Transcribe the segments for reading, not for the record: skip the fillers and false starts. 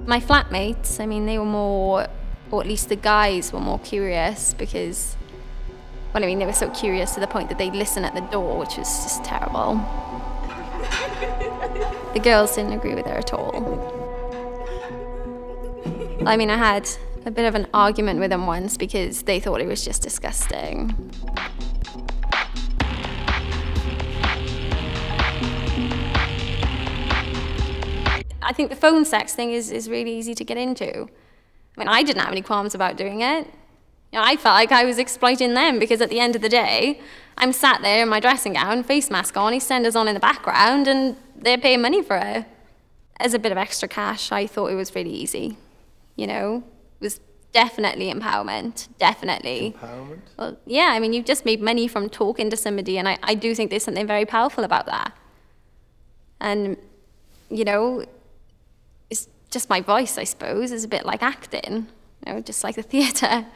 My flatmates, I mean, they were more, or at least the guys were more curious because, well, I mean, they were so curious to the point that they'd listen at the door, which was just terrible. The girls didn't agree with her at all. I mean, I had a bit of an argument with them once because they thought it was just disgusting. I think the phone sex thing is really easy to get into. I mean, I didn't have any qualms about doing it. You know, I felt like I was exploiting them because at the end of the day, I'm sat there in my dressing gown, face mask on, EastEnders on in the background, and they're paying money for it. As a bit of extra cash, I thought it was really easy. You know, it was definitely empowerment, definitely. Empowerment? Well, yeah, I mean, you've just made money from talking to somebody, and I do think there's something very powerful about that. And, you know, it's just my voice, I suppose, is a bit like acting, you know, just like the theatre.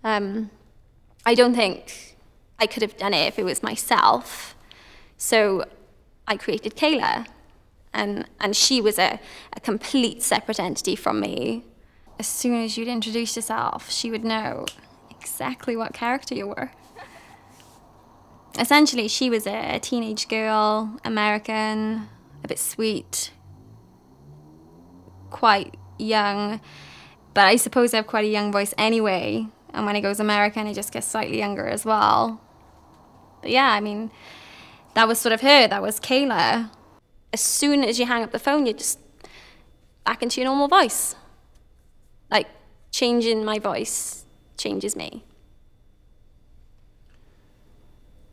I don't think I could have done it if it was myself. So I created Kayla, and she was a complete separate entity from me. As soon as you'd introduce yourself, she would know exactly what character you were. Essentially, she was a teenage girl, American, a bit sweet, quite young, but I suppose I have quite a young voice anyway. And when it goes American, it just gets slightly younger as well. But yeah, I mean, that was sort of her, that was Kayla. As soon as you hang up the phone, you're just back into your normal voice. Like, changing my voice changes me.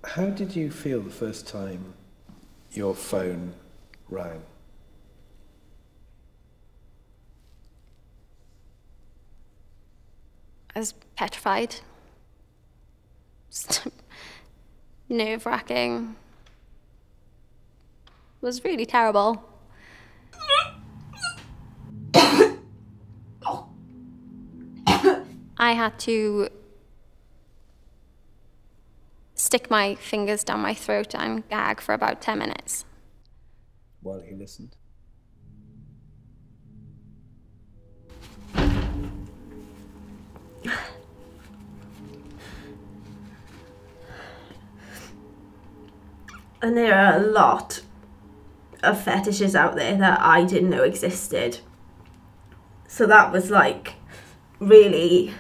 How did you feel the first time your phone rang? I was petrified. Nerve-wracking. It was really terrible. I had to stick my fingers down my throat and gag for about 10 minutes. While he listened? And there are a lot of fetishes out there that I didn't know existed. So that was like really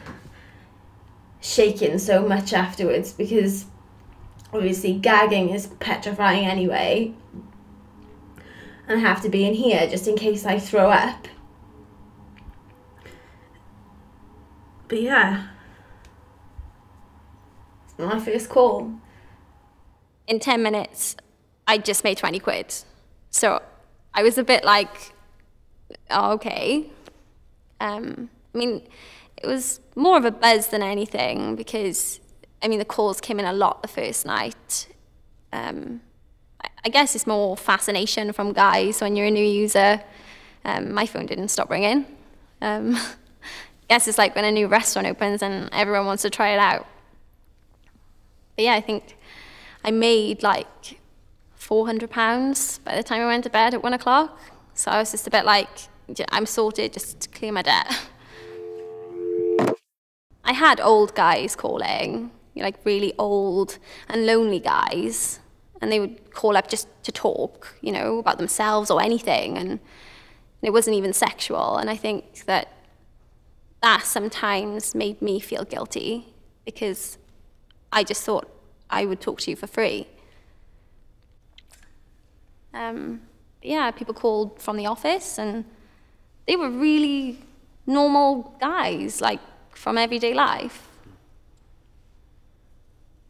shaking so much afterwards, because obviously gagging is petrifying anyway. And I have to be in here just in case I throw up. But yeah, it's my first call. In 10 minutes, I just made 20 quid. So I was a bit like, oh, okay. I mean, it was more of a buzz than anything because, I mean, the calls came in a lot the first night. I guess it's more fascination from guys when you're a new user. My phone didn't stop ringing. I guess it's like when a new restaurant opens and everyone wants to try it out. But yeah, I think I made like £400 by the time I went to bed at 1 o'clock. So I was just a bit like, I'm sorted, just clear my debt. I had old guys calling, you know, like really old and lonely guys, and they would call up just to talk, you know, about themselves or anything, and it wasn't even sexual. And I think that sometimes made me feel guilty because I just thought I would talk to you for free. Yeah, people called from the office, and they were really normal guys, like from everyday life.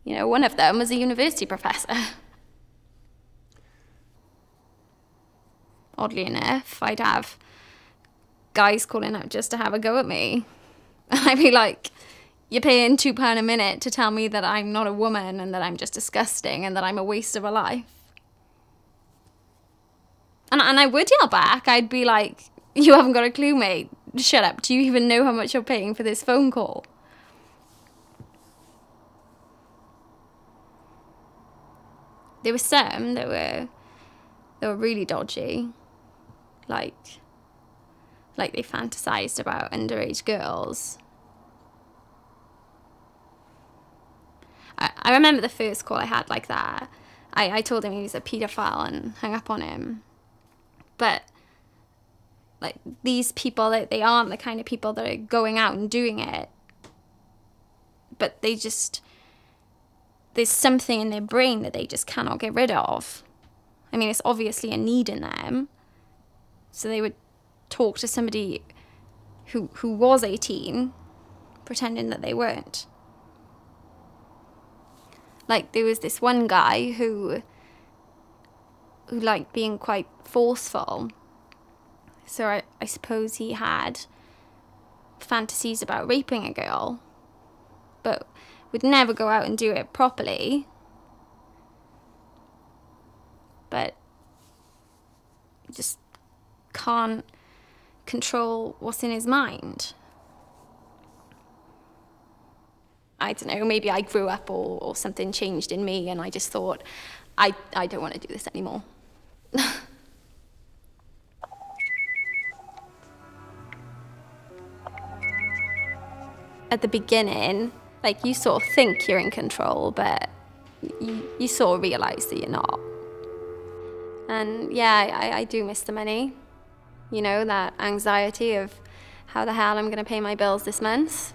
You know, one of them was a university professor. Oddly enough, I'd have guys calling up just to have a go at me. And I'd be like, you're paying £2 a minute to tell me that I'm not a woman and that I'm just disgusting and that I'm a waste of a life. And I would yell back. I'd be like, you haven't got a clue, mate. Shut up. Do you even know how much you're paying for this phone call? There were some that were really dodgy. Like, like they fantasized about underage girls. I remember the first call I had like that. I told him he was a paedophile and hung up on him. But like these people, they aren't the kind of people that are going out and doing it. But there's something in their brain that they just cannot get rid of. I mean, it's obviously a need in them. So they would talk to somebody who was 18, pretending that they weren't. Like, there was this one guy who liked being quite forceful. So I suppose he had fantasies about raping a girl, but would never go out and do it properly. But you just can't control what's in his mind. I don't know, maybe I grew up or something changed in me and I just thought, I don't want to do this anymore. At the beginning, like, you sort of think you're in control, but you sort of realise that you're not. And yeah, I do miss the money. You know, that anxiety of how the hell I'm going to pay my bills this month.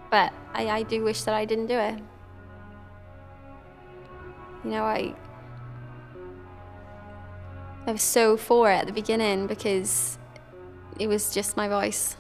But I do wish that I didn't do it. You know, I was so for it at the beginning because it was just my voice.